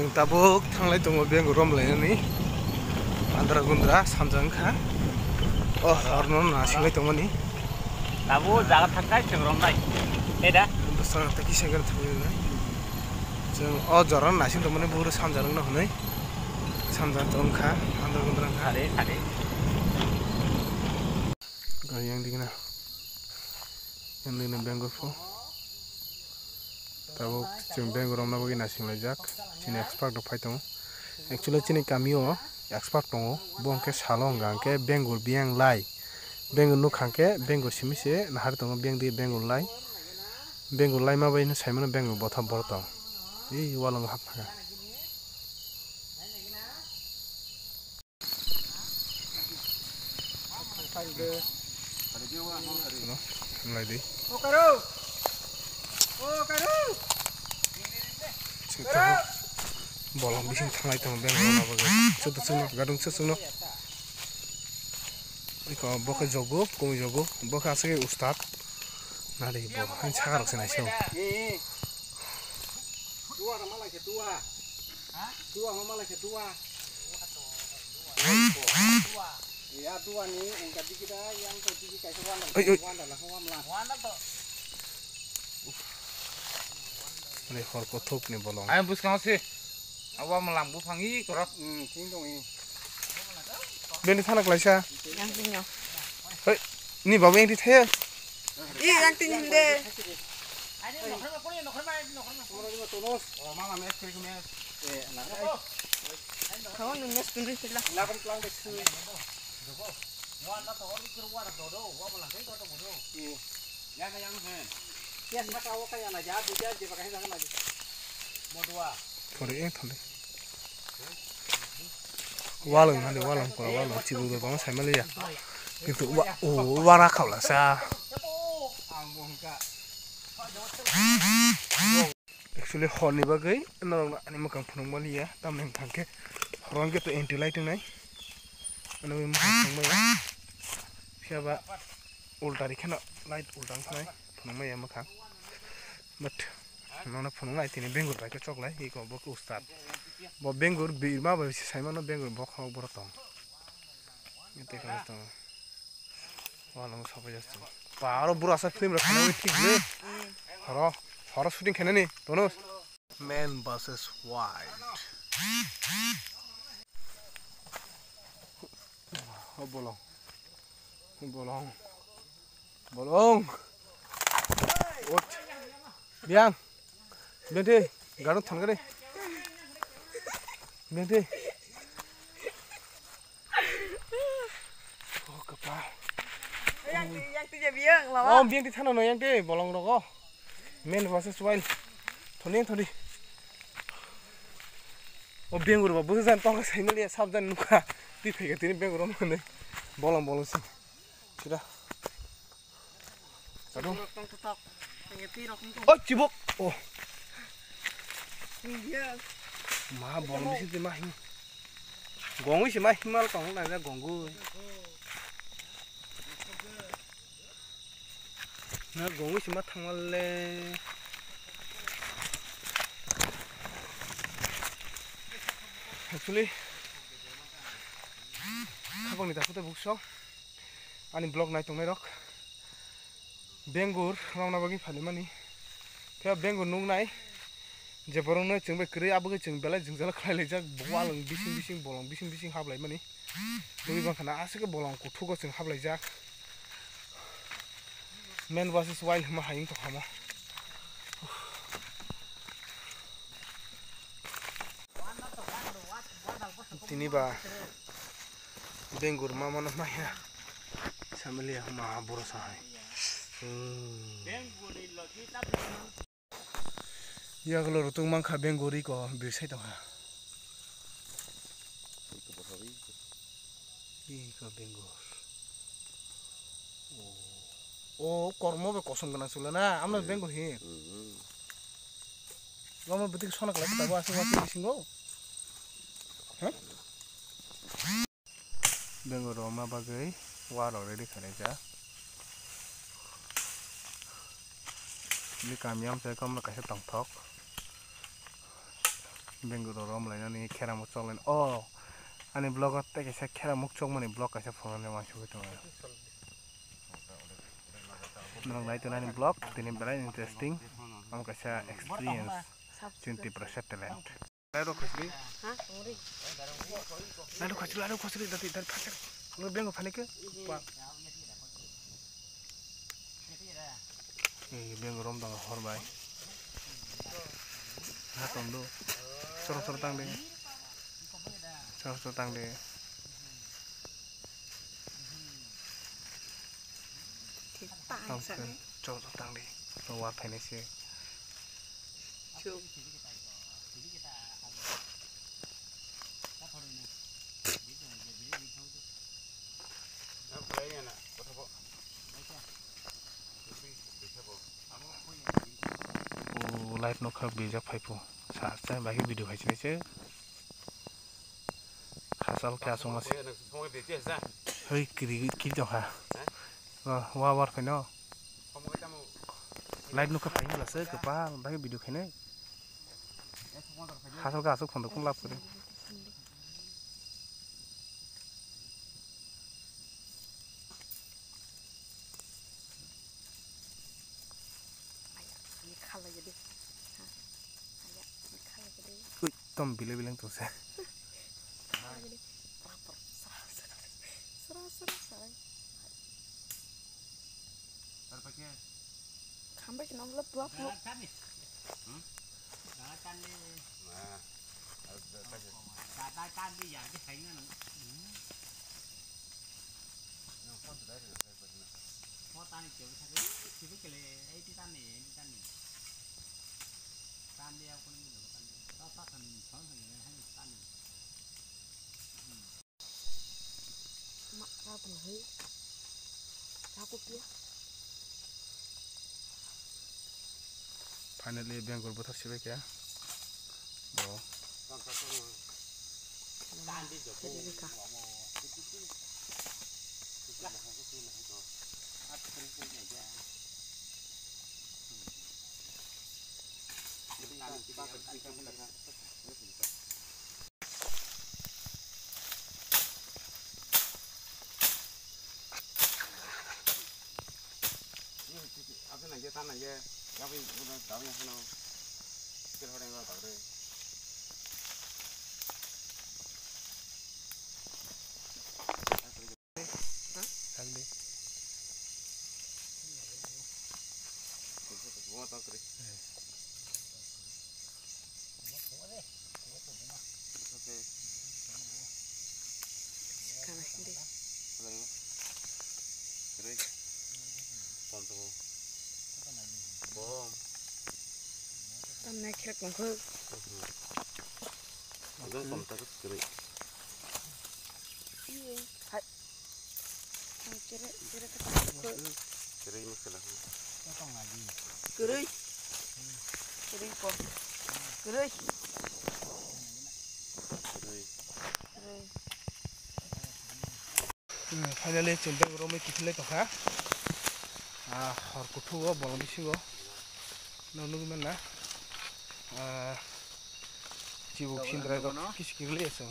tabuk thanglai tongo bengu romlainani andra gundra samjang kha oh horno nasinglai tongoni tabu jaga thangkai sing romnai eda besar ta kisagar thanglai जों अ जरन नासिं तमने बुरो samjarang no honai samjang tongkha andra gundra kha thare thare yang digina yang dina bengu fo tabuk जों bengu romna bagi nasinglai jak chini expert do phaitong actually chini kamio expert tongo bongke salong gangke bengur biang lai bengur no khangke bengur simise nahar tongo beng di bengur lai ma bai no saimano bengur botha borto ei walong hapha mulai deh bolong bising thanglai tong bengur na bagai chutu chungno gadung chungno iko boka jogo komi jogo boka asage ustad nari bo han chagar se naisho tua mala ke tua mala ke tua ya tua ni engka dikita yang ko diki kai wanda la wanda to ini hor ko thop ni bolong ayam bus kau sih awa melang bu pangi korok ting dong ini beni thana klaisa yang tinggal hei ni baba yang di thaya yang tinggal deh kawan nunes tunduk sila Kore yang thale walong hande walong kora walong cibu do bang sai malia কিন্তু wara khawla sa actually honi bagai norong ani makang phunung malia tamneng thangke horong ke to anti lighting nai ano mi makang maya siapa ultari khana light ultang nai phunung maya makang but nona phunung nai tini bengur bai ke choklai hi ko bok ustad bo bengur birma ba saimano bengur bok khawak borotong ete ka to walong sabai jasto paro bura sa film ra khana ঠিক ne horo shooting khane ni tonos man versus wild bolong ot biang bente garut thang gare bente oh kapa yang tiga biang lah oh biang di thana no yang te bolong rogo man versus wild thoni oh bengur ba busan tong sai mali sabjan nuka ti phege tini bengur mane bolong sih sudah aduh oh cibuk oh ma bolong bisi ti mah gong isi mah himal kong na ja gonggu na gong isi mah thangal le actually khabang ni takute bukso ani blog nai tongnai rok bengur rongna bagi phalimani kya bengur nungnai je borongno chungbai kri abuge chung belai jungjala khlailai jak walong bising bolong bising hablai mani dubi bangkhana asike bolong kuthugo chung hablai jak man versus wild ma haing to khama tini ba bengur mama na maya samalia ma boro sahai ya kalau rutung mangkha benguri ko birsai to ha ko bengur oh kormo be kosong kana sulana amna bengur he lama betik sona kala kita bawa asing bisingo ha bengur roma bagai war already khane ja ni kamiam saya kam na kaisa tangthok Bengal rom lainani keramuk choklen oh ani blogot te kaisa keramuk chokmani blog kaisa phone masuk itu nang lai tunani blog tini belai interesting am kaisa experience 20% talent lado khosri Hah? Uri. lado khosri dati dar phasek ngur bengo phanike pa bengo rom dang horbai ha tondo soro tang de Thì tại sao đấy? soro tang de no wa phane se Chụp. light no khab bijak phaipu sa sa bagi video khaisne se khasal kya somas hei kiri jong ha wa war phaino light no khab phaino la se kapa bagi video khaine khasal ka asuk khondo kum lap kore Ini kalah jadi. Hah? Ayah, ini kalah jadi. ui tom bilang tu se Kalah jadi. Rapor. Serah. Sampai kena belut dua puluh. Mak rapor hei. Aku dia. finally bengal bothar sibe kya bo Jadi kah? kalde Kalah sendiri. Tam naik kira kongkol. Iya. Hai. Kira kata kongkol. Gerei. Gerei po. Gerei. finally chunta romi kithle to ha hor kuthu bolong bisingo nonu mana cibu sindra ko kiskirle eso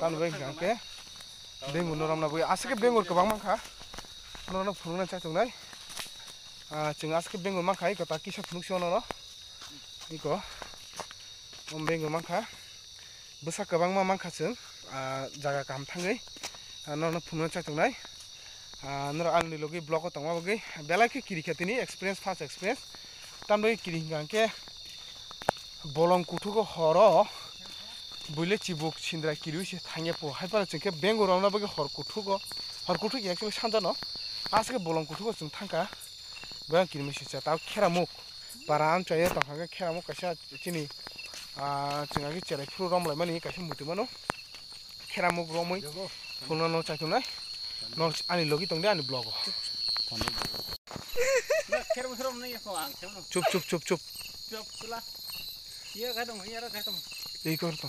tan beng ke bengur noram na boi asike bengur ko bang kha nono phungna cha chung nai chung asike bengur mang khai ko ta kisa phunuk sion no iko bengur mang kha busa ka bang mang kha chung jaga kam thangai nono phunna cha chung nai nor alni logi blog ko tangwa bogi belai ke kiri khatini experience first experience tan boi kiri ngangke bolong kuthu ko horo buile chibuk sindra kiriu se thange po haipara chengke bengur rona bogi hor kuthu actually sanjano asike bolong kuthu ko chung thangka bang kiri mesi cha ta kheramuk param chaye tangha kheramuk kaisa chini chungagi cherai phru rom lai mani kaisa muti mano kheramuk romoi phulna no cha chung nai no ani logi tongde ani blog chup ei kor to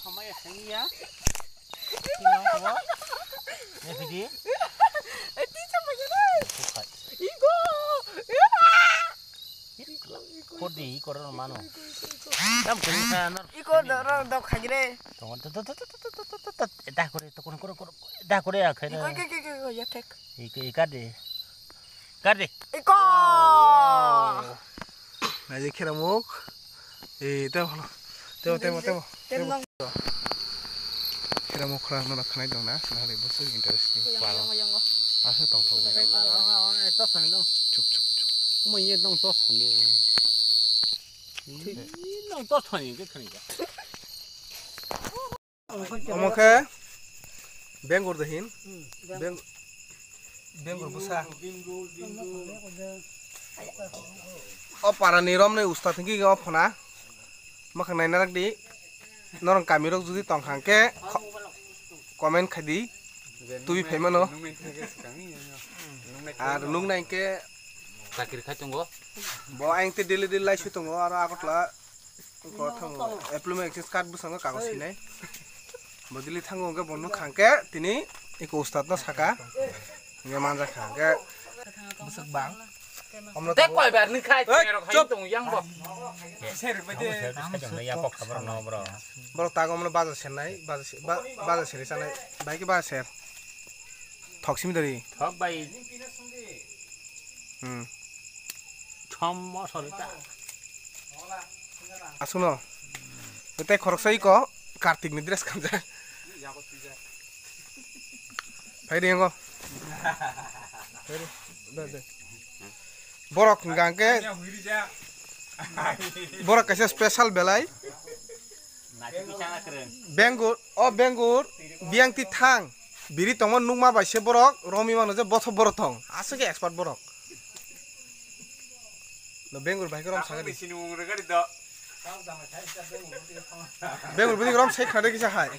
Kamay sengia. Tinggal kamu. Ya pergi. Eti sama gini. Bukai. Iko. Kodi koran mano. Kam kena Iko dorong dok kagire. Tunggu dah kore dah kore akhirnya. Iko ya tek. Ikat deh. Iko. Nah jadi kira muk. Temo. Temong. Kira muk kurang nona kenai dong na. Nah hari bos interesting. Yang. Asal tong tong. Tos nih dong. Cup. Mau ini dong tos nih. Ini dong tos nih gitu nih. Oke. Bengur dahin. Bengur busa. Oh para nirom nih ustad tinggi gak apa na? Makan naik narak di. Norang kami rok jadi tong hangke. Komen kadi. Tubi payment no. Nung naik ke. Takir kai tunggu. Bawa aing te daily life itu tunggu. Ara aku telah. Kau tahu. Employment access card busanga kagus ini. Bodili tanggung ke bonu hangke. Tini ikut ustad no saka. Nggak manja hangke. Besar bang. Tek koi ber ni kai Cup. tung yang bo. Ya pok kabar no bro. Bro tago mana bazar senai, bazar seri sana, baik ke bazar ser. Thoksim dari. Thok bai Hmm. chom sorita. Asuno. Kita korok sai ko Kartik ni dress kamja. Hai dia ko. Dah. Borok ngangke. Borok kasih spesial belai. Nanti bisa nak keren. Bengur, biang titang. Biri tongon nungma baise borok, romi mano je boto borotong. Asal ke expert borok. No bengur baik rom sangat. Bengur budi rom saya kada kisah hai.